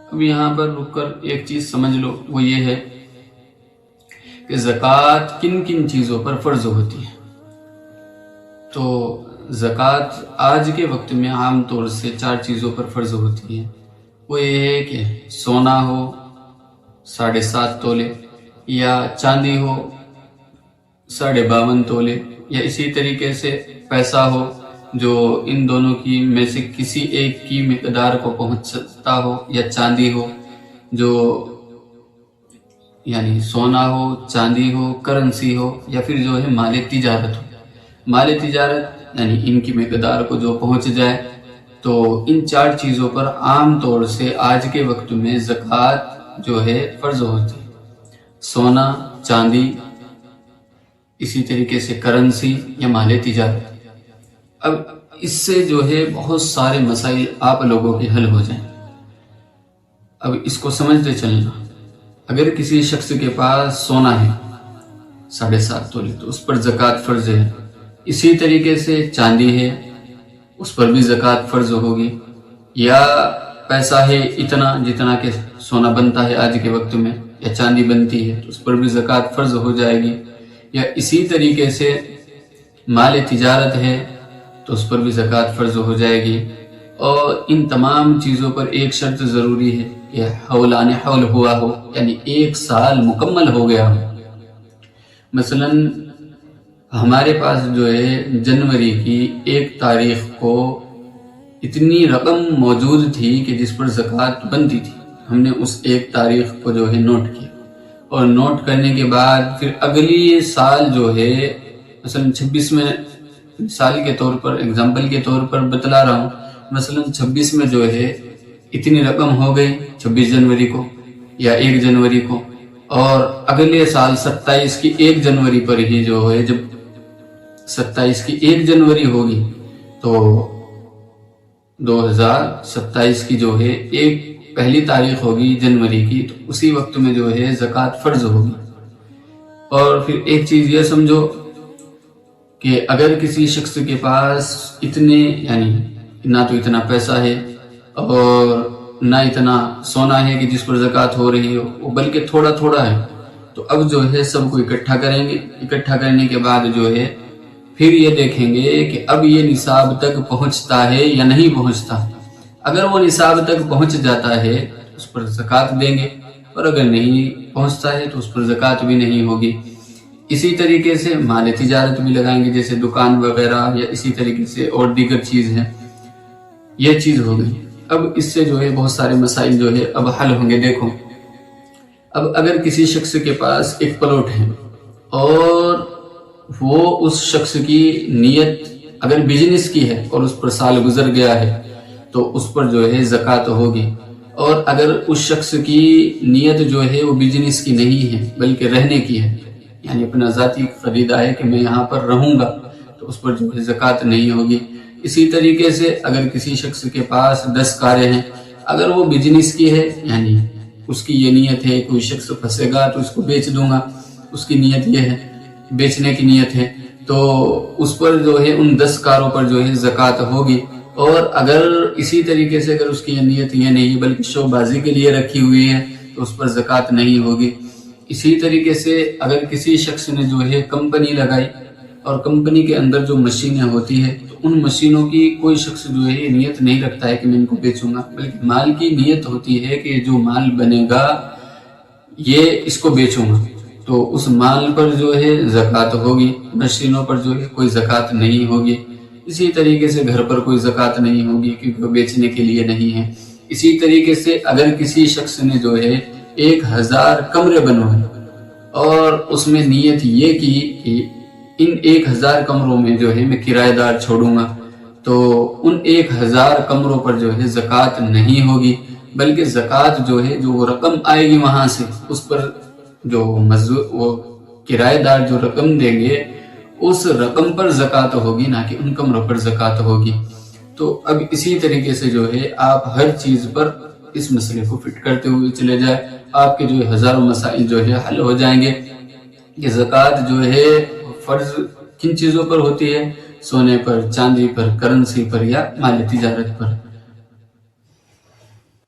اب یہاں پر رک کر ایک چیز سمجھ لو، وہ یہ ہے کہ زکوٰۃ کن کن چیزوں پر فرض ہوتی ہے۔ تو زکوٰۃ آج کے وقت میں عام طور سے 4 چیزوں پر فرض ہوتی ہے۔ وہ یہ ہے کہ سونا ہو 7.5 تولے، یا چاندی ہو 52.5 تولے، یا اسی طریقے سے پیسہ ہو جو ان دونوں کی میں سے کسی ایک کی مقدار کو پہنچتا ہو، یا چاندی ہو جو یعنی سونا ہو، چاندی ہو، کرنسی ہو، یا پھر جو ہے مال تجارت ہو۔ مال تجارت یعنی ان کی مقدار کو جو پہنچ جائے، تو ان 4 چیزوں پر عام طور سے آج کے وقت میں زکوٰۃ جو ہے فرض ہوتی ہے۔ سونا، چاندی، اسی طریقے سے کرنسی یا مال تجارت۔ اب اس سے جو ہے بہت سارے مسائل آپ لوگوں کے حل ہو جائیں۔ اب اس کو سمجھتے چلنا، اگر کسی شخص کے پاس سونا ہے 7.5 تولے تو اس پر زکوٰۃ فرض ہے۔ اسی طریقے سے چاندی ہے، اس پر بھی زکوٰۃ فرض ہوگی، یا پیسہ ہے اتنا جتنا کہ سونا بنتا ہے آج کے وقت میں، یا چاندی بنتی ہے تو اس پر بھی زکوٰۃ فرض ہو جائے گی، یا اسی طریقے سے مال تجارت ہے تو اس پر بھی زکوٰۃ فرض ہو جائے گی۔ اور ان تمام چیزوں پر ایک شرط ضروری ہے کہ حولان حول ہوا ہو، یعنی 1 سال مکمل ہو گیا ہو۔ مثلا ہمارے پاس جو ہے جنوری کی 1 تاریخ کو اتنی رقم موجود تھی کہ جس پر زکوٰۃ بنتی تھی، ہم نے اس 1 تاریخ کو جو ہے نوٹ کیا، اور نوٹ کرنے کے بعد پھر اگلی سال جو ہے مثلا 26 میں، مثال کے طور پر، اگزامپل کے طور پر بتلا رہا ہوں، مثلا 26 میں جو ہے اتنی رقم ہو گئی 26 جنوری کو یا 1 جنوری کو، اور اگلے سال 27 کی 1 جنوری پر ہی جو ہے، جب 27 کی 1 جنوری ہوگی تو 2027 کی جو ہے پہلی تاریخ ہوگی جنوری کی، تو اسی وقت میں جو ہے زکوٰۃ فرض ہوگی۔ اور پھر ایک چیز یہ سمجھو کہ اگر کسی شخص کے پاس اتنے یعنی نہ تو اتنا پیسہ ہے اور نہ اتنا سونا ہے کہ جس پر زکوٰۃ ہو رہی ہو، بلکہ تھوڑا تھوڑا ہے، تو اب جو ہے سب کو اکٹھا کریں گے۔ اکٹھا کرنے کے بعد جو ہے پھر یہ دیکھیں گے کہ اب یہ نصاب تک پہنچتا ہے یا نہیں پہنچتا۔ اگر وہ نصاب تک پہنچ جاتا ہے تو اس پر زکوٰۃ دیں گے، اور اگر نہیں پہنچتا ہے تو اس پر زکوٰۃ بھی نہیں ہوگی۔ اسی طریقے سے مال تجارت بھی لگائیں گے، جیسے دکان وغیرہ یا اسی طریقے سے اور دیگر چیز ہیں، یہ چیز ہو گئی۔ اب اس سے جو ہے بہت سارے مسائل جو ہے اب حل ہوں گے۔ دیکھو، اب اگر کسی شخص کے پاس ایک پلاٹ ہے اور وہ اس شخص کی نیت اگر بزنس کی ہے اور اس پر سال گزر گیا ہے تو اس پر جو ہے زکوٰۃ ہوگی، اور اگر اس شخص کی نیت جو ہے وہ بزنس کی نہیں ہے بلکہ رہنے کی ہے، یعنی اپنا ذاتی خریدا ہے کہ میں یہاں پر رہوں گا، تو اس پر جو ہے زکوٰۃ نہیں ہوگی۔ اسی طریقے سے اگر کسی شخص کے پاس 10 کاریں ہیں، اگر وہ بزنس کی ہے، یعنی اس کی یہ نیت ہے کوئی شخص پھنسے گا تو اس کو بیچ دوں گا، اس کی نیت یہ ہے، بیچنے کی نیت ہے، تو اس پر جو ہے ان 10 کاروں پر جو ہے زکوٰۃ ہوگی۔ اور اگر اسی طریقے سے اگر اس کی نیت یہ نہیں بلکہ شو بازی کے لیے رکھی ہوئی ہے تو اس پر زکوٰۃ نہیں ہوگی۔ اسی طریقے سے اگر کسی شخص نے جو ہے کمپنی لگائی اور کمپنی کے اندر جو مشینیں ہوتی ہے تو ان مشینوں کی کوئی شخص جو ہے یہ نیت نہیں رکھتا ہے کہ میں ان کو بیچوں گا، بلکہ مال کی نیت ہوتی ہے کہ جو مال بنے گا یہ اس کو بیچوں گا، تو اس مال پر جو ہے زکوٰۃ ہوگی، مشینوں پر جو ہے کوئی زکوٰۃ نہیں ہوگی۔ اسی طریقے سے گھر پر کوئی زکوٰۃ نہیں ہوگی کیونکہ وہ بیچنے کے لیے نہیں ہے۔ اسی طریقے سے اگر کسی شخص نے جو ہے 1000 کمرے بنوائے اور اس میں نیت یہ کی کہ ان 1000 کمروں میں جو ہے میں کرایہ دار چھوڑوں گا، تو ان 1000 کمروں پر جو ہے زکوٰۃ نہیں ہوگی، بلکہ زکوٰۃ جو ہے جو وہ رقم آئے گی وہاں سے، اس پر جو وہ کرایہ دار جو رقم دیں گے اس رقم پر زکوٰۃ ہوگی، نہ کہ ان کمروں پر زکوٰۃ ہوگی۔ تو اب اسی طریقے سے جو ہے آپ ہر چیز پر اس مسئلے کو فٹ کرتے ہوئے چلے جائیں، آپ کے جو ہزاروں مسائل جو ہے حل ہو جائیں گے کہ زکوٰۃ جو ہے فرض کن چیزوں پر ہوتی ہے، سونے پر، چاندی پر، کرنسی پر یا مال تجارت پر۔